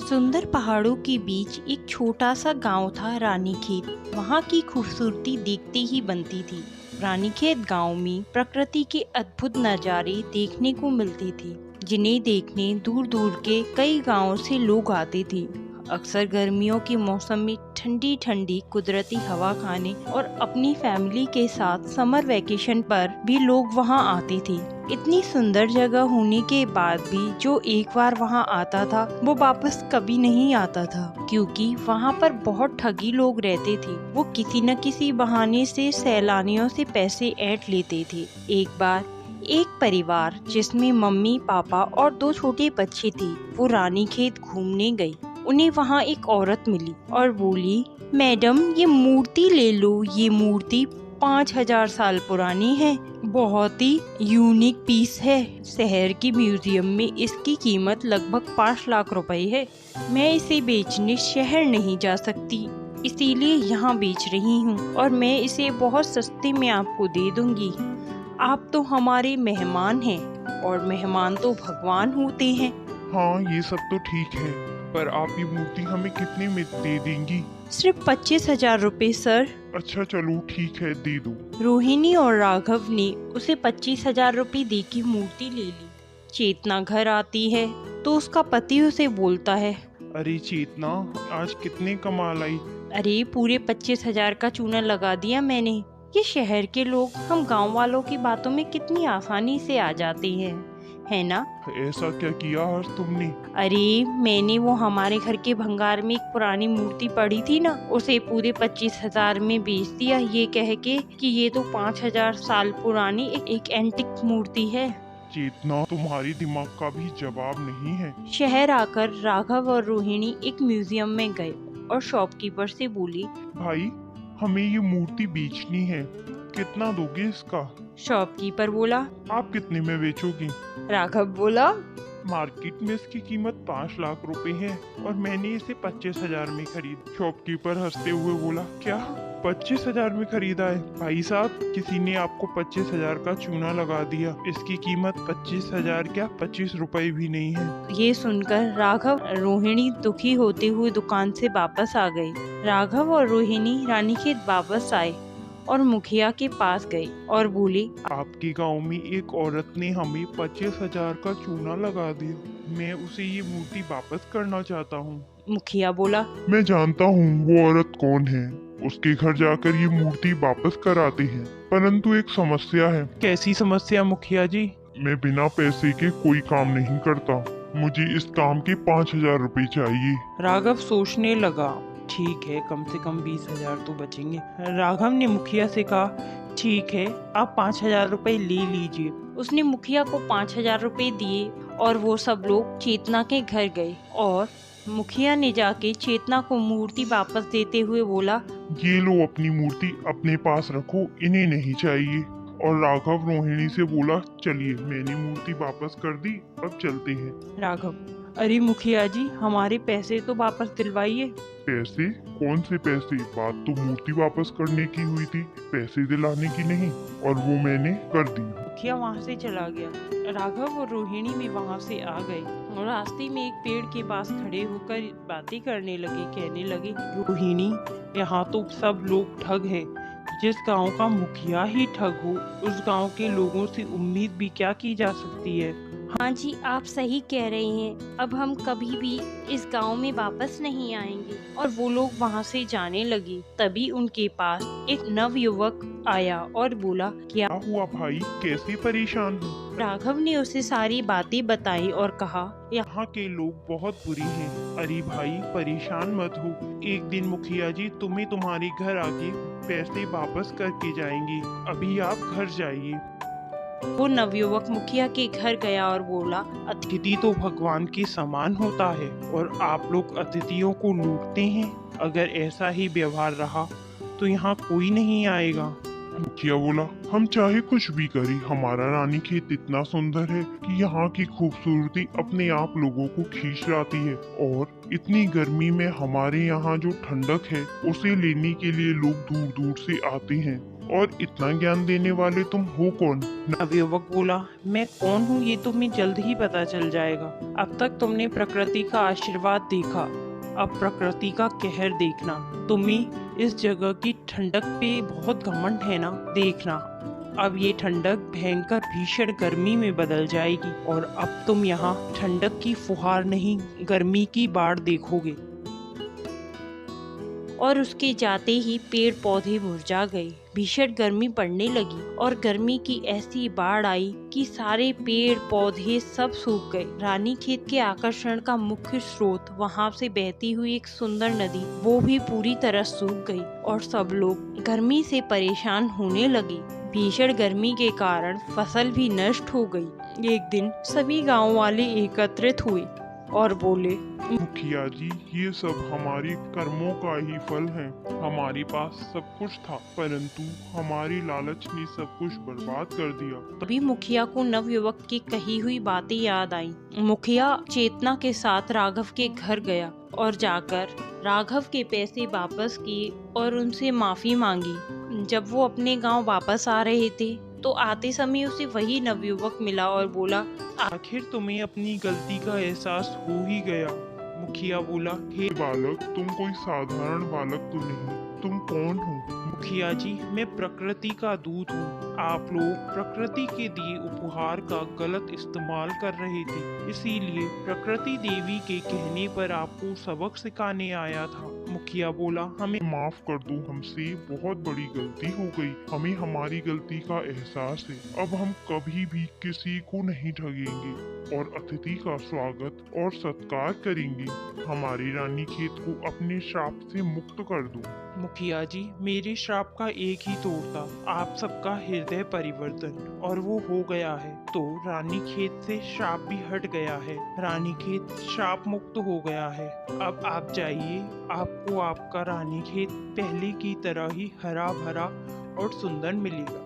सुंदर पहाड़ों के बीच एक छोटा सा गांव था रानीखेत। वहाँ की खूबसूरती देखते ही बनती थी। रानीखेत गांव में प्रकृति के अद्भुत नज़ारे देखने को मिलते थे, जिन्हें देखने दूर दूर के कई गांवों से लोग आते थे। अक्सर गर्मियों के मौसम में ठंडी ठंडी कुदरती हवा खाने और अपनी फैमिली के साथ समर वैकेशन पर भी लोग वहां आते थे। इतनी सुंदर जगह होने के बाद भी जो एक बार वहां आता था वो वापस कभी नहीं आता था, क्योंकि वहां पर बहुत ठगी लोग रहते थे। वो किसी न किसी बहाने से सैलानियों से पैसे ऐंठ लेते थे। एक बार एक परिवार जिसमें मम्मी पापा और 2 छोटे बच्चे थे, वो रानीखेत घूमने गई। उन्हें वहाँ एक औरत मिली और बोली, मैडम ये मूर्ति ले लो, ये मूर्ति 5000 साल पुरानी है, बहुत ही यूनिक पीस है। शहर की म्यूजियम में इसकी कीमत लगभग 5 लाख रुपए है। मैं इसे बेचने शहर नहीं जा सकती, इसीलिए यहाँ बेच रही हूँ और मैं इसे बहुत सस्ते में आपको दे दूंगी। आप तो हमारे मेहमान हैं और मेहमान तो भगवान होते हैं। हाँ, ये सब तो ठीक है, पर आप ये मूर्ति हमें कितने में दे देंगी? सिर्फ 25,000 रुपए सर। अच्छा चलो ठीक है, दे दो। रोहिणी और राघव ने उसे 25,000 रुपए दे के मूर्ति ले ली। चेतना घर आती है तो उसका पति उसे बोलता है, अरे चेतना, आज कितने कमा लाई? अरे पूरे 25,000 का चूना लगा दिया मैंने। ये शहर के लोग हम गांव वालों की बातों में कितनी आसानी से आ जाते हैं, है ना? ऐसा क्या किया आज तुमने? अरे मैंने वो हमारे घर के भंगार में एक पुरानी मूर्ति पड़ी थी ना, उसे पूरे 25,000 में बेच दिया, ये कह के कि ये तो 5,000 साल पुरानी एक एंटिक मूर्ति है। चेतना, तुम्हारी दिमाग का भी जवाब नहीं है। शहर आकर राघव और रोहिणी एक म्यूजियम में गए और शॉपकीपर से बोली, भाई हमें ये मूर्ति बेचनी है, कितना दोगे इसका? शॉपकीपर बोला, आप कितने में बेचोगी? राघव बोला, मार्केट में इसकी कीमत 5 लाख रुपए है और मैंने इसे 25,000 में खरीद। शॉपकीपर हंसते हुए बोला, क्या 25,000 में खरीदा है? भाई साहब, किसी ने आपको 25,000 का चूना लगा दिया। इसकी कीमत 25,000 क्या 25 रुपए भी नहीं है। ये सुनकर राघव रोहिणी दुखी होते हुए दुकान से वापस आ गए। राघव और रोहिणी रानीखेत वापस आए और मुखिया के पास गए और बोले, आपके गांव में एक औरत ने हमें 25,000 का चूना लगा दिया, मैं उसे ये मूर्ति वापस करना चाहता हूँ। मुखिया बोला, मैं जानता हूँ वो औरत कौन है, उसके घर जाकर ये मूर्ति वापस कराते हैं, परंतु एक समस्या है। कैसी समस्या मुखिया जी? मैं बिना पैसे के कोई काम नहीं करता, मुझे इस काम के 5,000 रुपए चाहिए। राघव सोचने लगा, ठीक है, कम से कम 20,000 तो बचेंगे। राघव ने मुखिया से कहा, ठीक है, आप 5,000 रुपए ले लीजिए। उसने मुखिया को 5,000 रुपए दिए और वो सब लोग चेतना के घर गए और मुखिया ने जाके चेतना को मूर्ति वापस देते हुए बोला, ये लो अपनी मूर्ति अपने पास रखो, इन्हें नहीं चाहिए। और राघव रोहिणी से बोला, चलिए मैंने मूर्ति वापस कर दी, अब चलते हैं। राघव, अरे मुखिया जी, हमारे पैसे तो वापस दिलवाइए। पैसे? कौन से पैसे? बात तो मूर्ति वापस करने की हुई थी, पैसे दिलाने की नहीं, और वो मैंने कर दी। मुखिया वहाँ से चला गया। राघव और रोहिणी भी वहाँ से आ गए और रास्ते में एक पेड़ के पास खड़े होकर बातें करने लगे। कहने लगे, रोहिणी, यहाँ तो सब लोग ठग हैं। जिस गांव का मुखिया ही ठग हो, उस गांव के लोगों से उम्मीद भी क्या की जा सकती है। हाँ जी, आप सही कह रहे हैं, अब हम कभी भी इस गांव में वापस नहीं आएंगे। और वो लोग वहाँ से जाने लगे। तभी उनके पास एक नवयुवक आया और बोला, क्या हुआ भाई, कैसे परेशान हो? राघव ने उसे सारी बातें बताई और कहा, यहाँ के लोग बहुत बुरी हैं। अरे भाई परेशान मत हो, एक दिन मुखिया जी तुम्हें तुम्हारे घर आके पैसे वापस करके जाएंगे, अभी आप घर जाइए। वो नवयुवक मुखिया के घर गया और बोला, अतिथि तो भगवान के समान होता है और आप लोग अतिथियों को लूटते हैं। अगर ऐसा ही व्यवहार रहा तो यहाँ कोई नहीं आएगा। मुखिया बोला, हम चाहे कुछ भी करें, हमारा रानीखेत इतना सुंदर है कि यहाँ की खूबसूरती अपने आप लोगों को खींच लाती है, और इतनी गर्मी में हमारे यहाँ जो ठंडक है उसे लेने के लिए लोग दूर दूर से आते हैं। और इतना ज्ञान देने वाले तुम हो कौन? नवयुवक बोला, मैं कौन हूँ ये तुम्हें जल्द ही पता चल जाएगा। अब तक तुमने प्रकृति का आशीर्वाद देखा, अब प्रकृति का कहर देखना। तुम्हें इस जगह की ठंडक पे बहुत घमंड है ना? देखना, अब ये ठंडक भयंकर भीषण गर्मी में बदल जाएगी और अब तुम यहाँ ठंडक की फुहार नहीं, गर्मी की बाढ़ देखोगे। और उसके जाते ही पेड़ पौधे मुरझा गए, भीषण गर्मी पड़ने लगी और गर्मी की ऐसी बाढ़ आई कि सारे पेड़ पौधे सब सूख गए। रानीखेत के आकर्षण का मुख्य स्रोत, वहां से बहती हुई एक सुंदर नदी, वो भी पूरी तरह सूख गई और सब लोग गर्मी से परेशान होने लगे। भीषण गर्मी के कारण फसल भी नष्ट हो गई। एक दिन सभी गांव वाले एकत्रित हुए और बोले, मुखिया जी, ये सब हमारे कर्मों का ही फल है। हमारे पास सब कुछ था, परंतु हमारी लालच ने सब कुछ बर्बाद कर दिया। तभी मुखिया को नवयुवक की कही हुई बातें याद आई। मुखिया चेतना के साथ राघव के घर गया और जाकर राघव के पैसे वापस किए और उनसे माफी मांगी। जब वो अपने गांव वापस आ रहे थे तो आते समय उसे वही नवयुवक मिला और बोला, आखिर तुम्हें अपनी गलती का एहसास हो ही गया। मुखिया बोला, हे बालक, तुम कोई साधारण बालक तो नहीं, तुम कौन हो? मुखिया जी, मैं प्रकृति का दूत हूँ। आप लोग प्रकृति के दिए उपहार का गलत इस्तेमाल कर रहे थे, इसीलिए प्रकृति देवी के कहने पर आपको सबक सिखाने आया था। मुखिया बोला, हमें माफ कर दो, हमसे बहुत बड़ी गलती हो गई। हमें हमारी गलती का एहसास है। अब हम कभी भी किसी को नहीं ठगेंगे और अतिथि का स्वागत और सत्कार करेंगे। हमारी रानीखेत को अपने श्राप से मुक्त कर दो। मुखिया जी, मेरे श्राप का एक ही तोड़ था, आप सबका हृदय परिवर्तन, और वो हो गया है। तो रानीखेत से श्राप भी हट गया है, रानीखेत श्राप मुक्त हो गया है। अब आप जाइए, आपको आपका रानीखेत पहले की तरह ही हरा भरा और सुंदर मिलेगा।